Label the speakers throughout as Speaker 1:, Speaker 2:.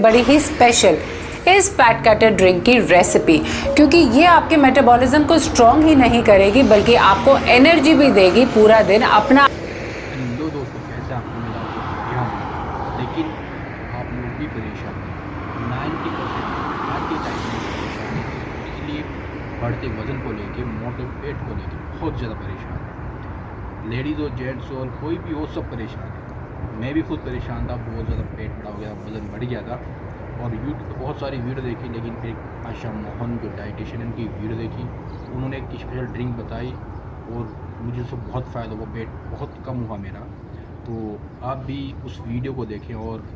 Speaker 1: बड़ी ही स्पेशल इस fat cutter drink की रेसिपी, क्योंकि ये आपके मेटाबॉलिज्म को स्ट्रॉन्ग ही नहीं करेगी बल्कि आपको एनर्जी भी देगी पूरा दिन अपना।
Speaker 2: हेलो दोस्तों, कैसे आपको मिला बढ़िया हूँ, लेकिन आप लोग भी परेशान हैं। 90% आज के टाइम में परेशान हैं, इसलिए बढ़ते वजन को लेके, मोटे पेट को लेके बहुत ज़्यादा परेशान है। लेडीज़ और जेंट्स और कोई भी हो, सब परेशान है। मैं भी खुद परेशान था, बहुत ज़्यादा पेट बड़ा हो गया, वज़न बढ़ गया था और यूट्यूब पर बहुत सारी वीडियो देखी, लेकिन फिर आशा मोहन जो डाइटिशियन की वीडियो देखी, उन्होंने एक स्पेशल ड्रिंक बताई और मुझे उससे बहुत फ़ायदा हुआ, वेट बहुत कम हुआ मेरा। तो आप भी उस वीडियो को देखें। और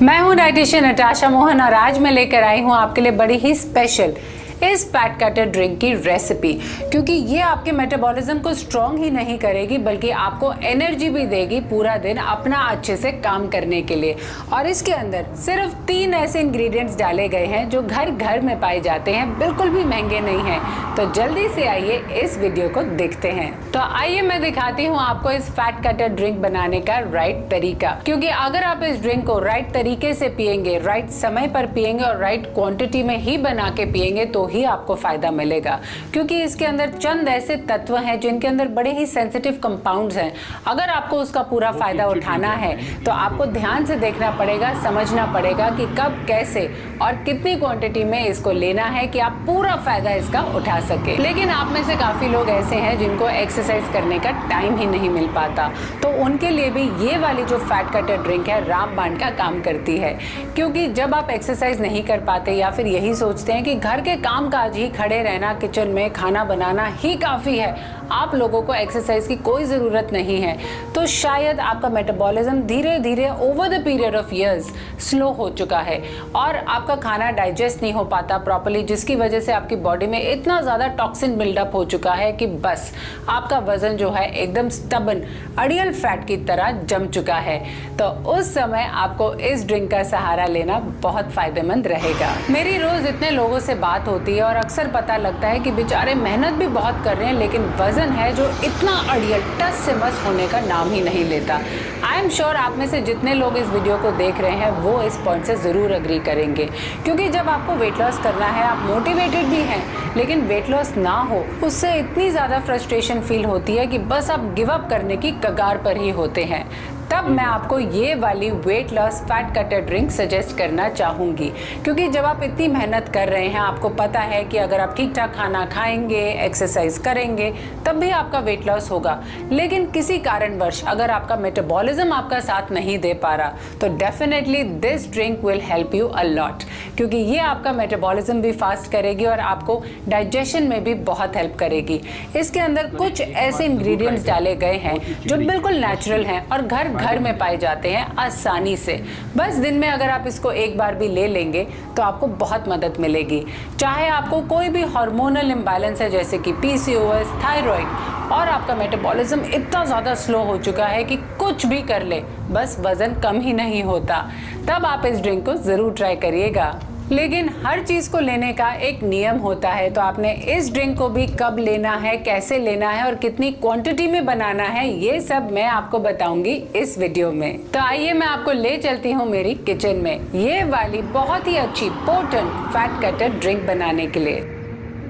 Speaker 1: मैं हूं डाइटिशियन नताशा मोहन और आज मैं लेकर आई हूं आपके लिए बड़ी ही स्पेशल इस फैट कटर ड्रिंक की रेसिपी, क्योंकि ये आपके मेटाबॉलिज्म को स्ट्रॉन्ग ही नहीं करेगी बल्कि आपको एनर्जी भी देगी पूरा दिन अपना अच्छे से काम करने के लिए। और इसके अंदर सिर्फ 3 ऐसे इंग्रेडिएंट्स डाले गए हैं जो घर घर में पाए जाते हैं, बिल्कुल भी महंगे नहीं हैं। तो जल्दी से आइए इस वीडियो को देखते हैं। तो आइए मैं दिखाती हूँ आपको इस फैट कटर ड्रिंक बनाने का राइट तरीका, क्योंकि अगर आप इस ड्रिंक को राइट तरीके से पियेंगे, राइट समय पर पियेंगे और राइट क्वांटिटी में ही बना के पियेंगे तो ही आपको फायदा मिलेगा। क्योंकि इसके अंदर चंद ऐसे तत्व हैं जिनके अंदर बड़े ही सेंसिटिव कंपाउंड्स हैं। अगर आपको उसका पूरा फायदा उठाना है तो आपको ध्यान से देखना पड़ेगा, समझना पड़ेगा कि कब, कैसे और कितनी क्वांटिटी में इसको लेना है कि आप पूरा फायदा इसका उठा सके। लेकिन आप में से काफी लोग ऐसे हैं जिनको एक्सरसाइज करने का टाइम ही नहीं मिल पाता, तो उनके लिए भी ये वाली जो फैट कटर ड्रिंक है रामबाण का काम करती है। क्योंकि जब आप एक्सरसाइज नहीं कर पाते या फिर यही सोचते हैं कि घर के काम काज ही खड़े रहना, किचन में खाना बनाना ही काफी है, आप लोगों को एक्सरसाइज की कोई ज़रूरत नहीं है, तो शायद आपका मेटाबॉलिज्म धीरे धीरे over the period of years slow हो चुका है और आपका खाना डाइजेस्ट नहीं हो पाता प्रॉपर्ली, जिसकी वजह से आपकी बॉडी में इतना ज़्यादा टॉक्सिन बिल्डअप हो चुका है कि बस आपका वजन जो है एकदम स्टबन अड़ियल फैट की तरह जम चुका है। तो उस समय आपको इस ड्रिंक का सहारा लेना बहुत फायदेमंद रहेगा। मेरी रोज़ इतने लोगों से बात होती है और अक्सर पता लगता है कि बेचारे मेहनत भी बहुत कर रहे हैं, लेकिन वजन है जो इतना अड़ियल टस से मस होने का नाम ही नहीं लेता। आई एम श्योर आप में से जितने लोग इस वीडियो को देख रहे हैं वो इस पॉइंट से ज़रूर एग्री करेंगे, क्योंकि जब आपको वेट लॉस करना है, आप मोटिवेटेड भी हैं, लेकिन वेट लॉस ना हो, उससे इतनी ज़्यादा फ्रस्ट्रेशन फील होती है कि बस आप गिव अप करने की कगार पर ही होते हैं। तब मैं आपको ये वाली weight loss fat cutter drink suggest करना चाहूँगी, क्योंकि जब आप इतनी मेहनत कर रहे हैं, आपको पता है कि अगर आप ठीक ठाक खाना खाएंगे, एक्सरसाइज करेंगे, तब भी आपका वेट लॉस होगा। लेकिन किसी कारणवश अगर आपका मेटाबॉलिज्म आपका साथ नहीं दे पा रहा, तो definitely this drink will help you a lot, क्योंकि ये आपका मेटाबॉलिज्म भी फास्ट करेगी और आपको डाइजेशन में भी बहुत हेल्प करेगी। इसके अंदर कुछ ऐसे इंग्रेडिएंट्स डाले गए हैं जो बिल्कुल नेचुरल हैं और घर में पाए जाते हैं आसानी से। बस दिन में अगर आप इसको एक बार भी ले लेंगे तो आपको बहुत मदद मिलेगी। चाहे आपको कोई भी हार्मोनल इम्बैलेंस है, जैसे कि PCOS, थायराइड, और आपका मेटाबॉलिज्म इतना ज़्यादा स्लो हो चुका है कि कुछ भी कर ले बस वज़न कम ही नहीं होता, तब आप इस ड्रिंक को ज़रूर ट्राई करिएगा। लेकिन हर चीज़ को लेने का एक नियम होता है, तो आपने इस ड्रिंक को भी कब लेना है, कैसे लेना है और कितनी क्वांटिटी में बनाना है, ये सब मैं आपको बताऊंगी इस वीडियो में। तो आइए मैं आपको ले चलती हूँ मेरी किचन में ये वाली बहुत ही अच्छी पोटेंट फैट कटर ड्रिंक बनाने के लिए।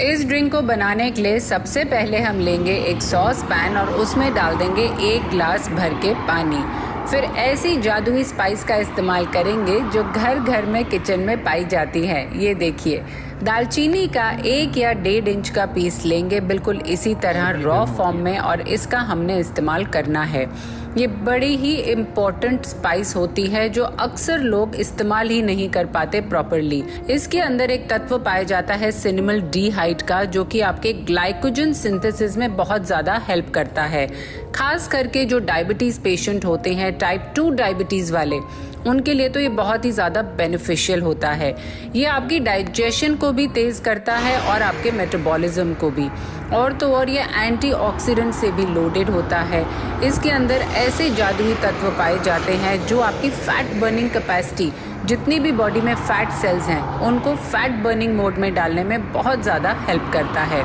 Speaker 1: इस ड्रिंक को बनाने के लिए सबसे पहले हम लेंगे एक सॉस पैन और उसमें डाल देंगे 1 गिलास भर के पानी। फिर ऐसी जादुई स्पाइस का इस्तेमाल करेंगे जो घर घर में किचन में पाई जाती है। ये देखिए, दालचीनी का 1 या 1.5 इंच का पीस लेंगे, बिल्कुल इसी तरह रॉ फॉर्म में, और इसका हमने इस्तेमाल करना है। ये बड़ी ही इम्पोर्टेंट स्पाइस होती है जो अक्सर लोग इस्तेमाल ही नहीं कर पाते प्रॉपरली। इसके अंदर एक तत्व पाया जाता है सिनेमल्डिहाइड का, जो कि आपके ग्लाइकोजन सिंथेसिस में बहुत ज़्यादा हेल्प करता है। खास करके जो डायबिटीज़ पेशेंट होते हैं, टाइप 2 डायबिटीज़ वाले, उनके लिए तो ये बहुत ही ज़्यादा बेनिफिशियल होता है। ये आपकी डाइजेशन को भी तेज़ करता है और आपके मेटाबॉलिज्म को भी, और तो और ये एंटीऑक्सीडेंट से भी लोडेड होता है। इसके अंदर ऐसे जादुई तत्व पाए जाते हैं जो आपकी फैट बर्निंग कैपेसिटी, जितनी भी बॉडी में फैट सेल्स हैं, उनको फैट बर्निंग मोड में डालने में बहुत ज़्यादा हेल्प करता है।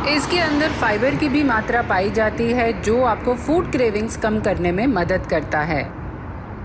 Speaker 1: इसके अंदर फाइबर की भी मात्रा पाई जाती है जो आपको फूड क्रेविंग्स कम करने में मदद करता है।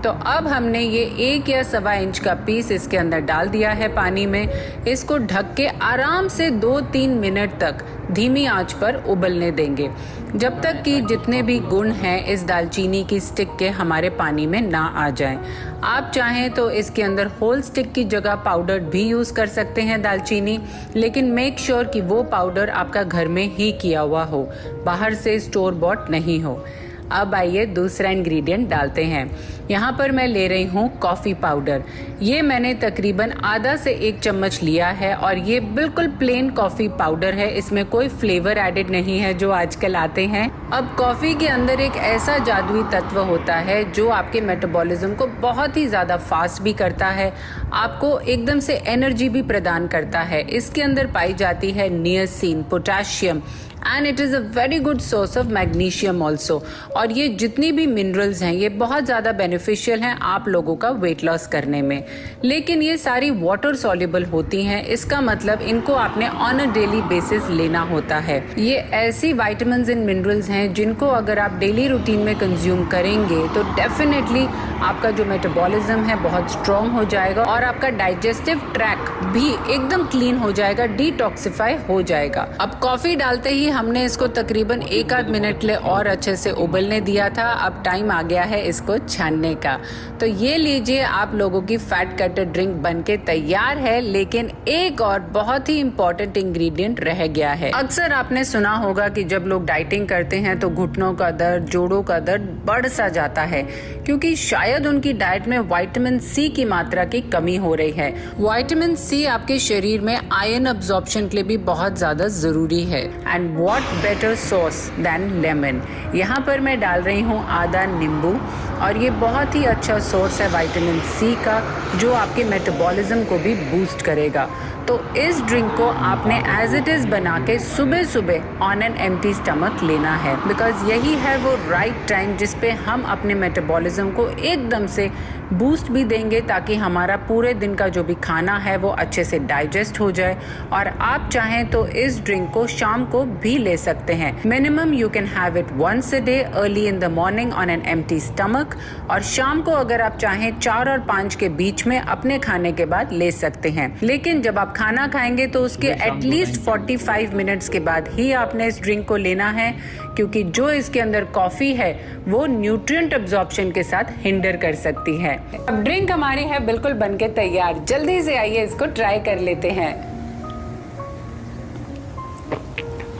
Speaker 1: तो अब हमने ये 1 या सवा इंच का पीस इसके अंदर डाल दिया है पानी में। इसको ढक के आराम से 2-3 मिनट तक धीमी आंच पर उबलने देंगे, जब तक कि जितने भी गुण हैं इस दालचीनी की स्टिक के हमारे पानी में ना आ जाएं। आप चाहें तो इसके अंदर होल स्टिक की जगह पाउडर भी यूज़ कर सकते हैं दालचीनी, लेकिन मेक श्योर कि वो पाउडर आपका घर में ही किया हुआ हो, बाहर से स्टोर बॉट नहीं हो। अब आइए दूसरा इंग्रेडिएंट डालते हैं। यहाँ पर मैं ले रही हूँ कॉफ़ी पाउडर। ये मैंने तकरीबन आधा से 1 चम्मच लिया है और ये बिल्कुल प्लेन कॉफ़ी पाउडर है, इसमें कोई फ्लेवर एडेड नहीं है जो आजकल आते हैं। अब कॉफ़ी के अंदर एक ऐसा जादुई तत्व होता है जो आपके मेटाबॉलिज्म को बहुत ही ज़्यादा फास्ट भी करता है, आपको एकदम से एनर्जी भी प्रदान करता है। इसके अंदर पाई जाती है niacin, potassium and it is a very good source of magnesium also. और ये जितनी भी मिनरल्स हैं ये बहुत ज़्यादा बेनिफिशियल हैं आप लोगों का वेट लॉस करने में। लेकिन ये सारी वाटर सॉल्युबल होती हैं, इसका मतलब इनको आपने ऑन अ डेली बेसिस लेना होता है। ये ऐसी विटामिन्स एंड मिनरल्स हैं जिनको अगर आप डेली रूटीन में कंज्यूम करेंगे तो डेफिनेटली आपका जो मेटाबॉलिज्म है बहुत स्ट्रॉन्ग हो जाएगा और आपका डाइजेस्टिव ट्रैक भी एकदम क्लीन हो जाएगा, डिटॉक्सिफाई हो जाएगा। अब कॉफ़ी डालते ही हमने इसको तकरीबन 1-8 मिनट ले और अच्छे से उबलने दिया था। अब टाइम आ गया है इसको छानने का। तो ये लीजिए, आप लोगों की फैट कटर ड्रिंक बनके तैयार है। लेकिन एक और बहुत ही इंपॉर्टेंट इंग्रेडिएंट रह गया है। अक्सर आपने सुना होगा कि जब लोग डाइटिंग करते हैं तो घुटनों का दर्द, जोड़ों का दर्द बढ़ सा जाता है, क्योंकि शायद उनकी डाइट में विटामिन सी की मात्रा की कमी हो रही है। विटामिन सी आपके शरीर में आयरन अब्जॉर्प्शन के लिए भी बहुत ज्यादा जरूरी है। And what better sauce than lemon. यहाँ पर मैं डाल रही हूँ आधा नींबू और ये बहुत ही अच्छा सोर्स है विटामिन सी का जो आपके मेटाबॉलिज्म को भी बूस्ट करेगा। तो इस ड्रिंक को आपने एज इट इज़ बना के सुबह सुबह ऑन एन एम्प्टी स्टमक लेना है, बिकॉज यही है वो राइट टाइम जिस पे हम अपने मेटाबॉलिज्म को एकदम से बूस्ट भी देंगे ताकि हमारा पूरे दिन का जो भी खाना है वो अच्छे से डाइजेस्ट हो जाए। और आप चाहें तो इस ड्रिंक को शाम को भी ले सकते हैं। Minimum you can have it once a day, early in the morning on an empty stomach, और शाम को अगर आप चाहें 4 और 5 के बीच में अपने खाने के बाद ले सकते हैं। लेकिन जब आप खाना खाएंगे तो उसके एटलीस्ट 45 मिनट्स के बाद ही आपने इस ड्रिंक को लेना है, क्योंकि जो इसके अंदर कॉफ़ी है वो न्यूट्रिएंट अब्जॉर्प्शन के साथ हिंडर कर सकती है। अब ड्रिंक हमारी है बिल्कुल बनके तैयार। जल्दी से आइए इसको ट्राई कर लेते हैं।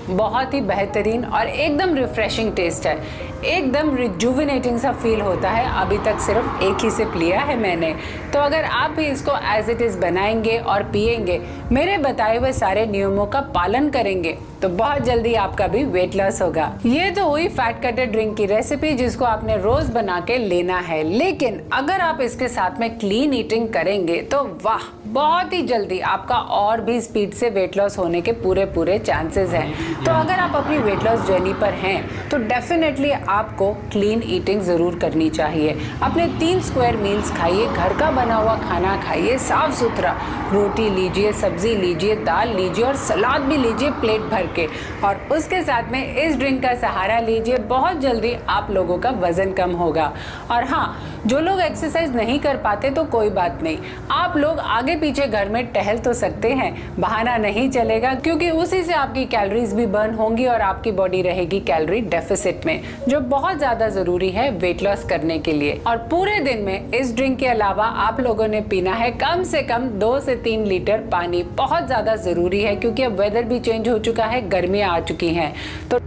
Speaker 1: बहुत ही बेहतरीन और एकदम रिफ्रेशिंग टेस्ट है, एकदम रिजुविनेटिंग सा फील होता है। अभी तक सिर्फ एक ही सिप लिया है मैंने, तो अगर आप भी इसको एज इट इज़ बनाएंगे और पिएंगे, मेरे बताए हुए सारे नियमों का पालन करेंगे, तो बहुत जल्दी आपका भी वेट लॉस होगा। ये तो हुई फैट कटर ड्रिंक की रेसिपी जिसको आपने रोज बना के लेना है। लेकिन अगर आप इसके साथ में क्लीन ईटिंग करेंगे तो वाह, बहुत ही जल्दी आपका और भी स्पीड से वेट लॉस होने के पूरे चांसेस हैं। तो अगर आप अपनी वेट लॉस जर्नी पर हैं तो डेफिनेटली आपको क्लीन ईटिंग जरूर करनी चाहिए। अपने 3 स्क्वायर मील्स खाइए, घर का बना हुआ खाना खाइए, साफ सुथरा रोटी लीजिए, सब्जी लीजिए, दाल लीजिए और सलाद भी लीजिए प्लेट भर के, और उसके साथ में इस ड्रिंक का सहारा लीजिए। बहुत जल्दी आप लोगों का वजन कम होगा। और हाँ, जो लोग एक्सरसाइज नहीं कर पाते तो कोई बात नहीं, आप लोग आगे पीछे घर में टहल तो सकते हैं, बहाना नहीं चलेगा, क्योंकि उसी से आपकी कैलोरीज भी बर्न होंगी और आपकी बॉडी रहेगी कैलोरी डेफिसिट में, जो बहुत ज्यादा जरूरी है वेट लॉस करने के लिए। और पूरे दिन में इस ड्रिंक के अलावा आप लोगों ने पीना है कम से कम 2 से 3 लीटर पानी। बहुत ज्यादा जरूरी है क्योंकि अब वेदर भी चेंज हो चुका है, गर्मियां आ चुकी हैं। तो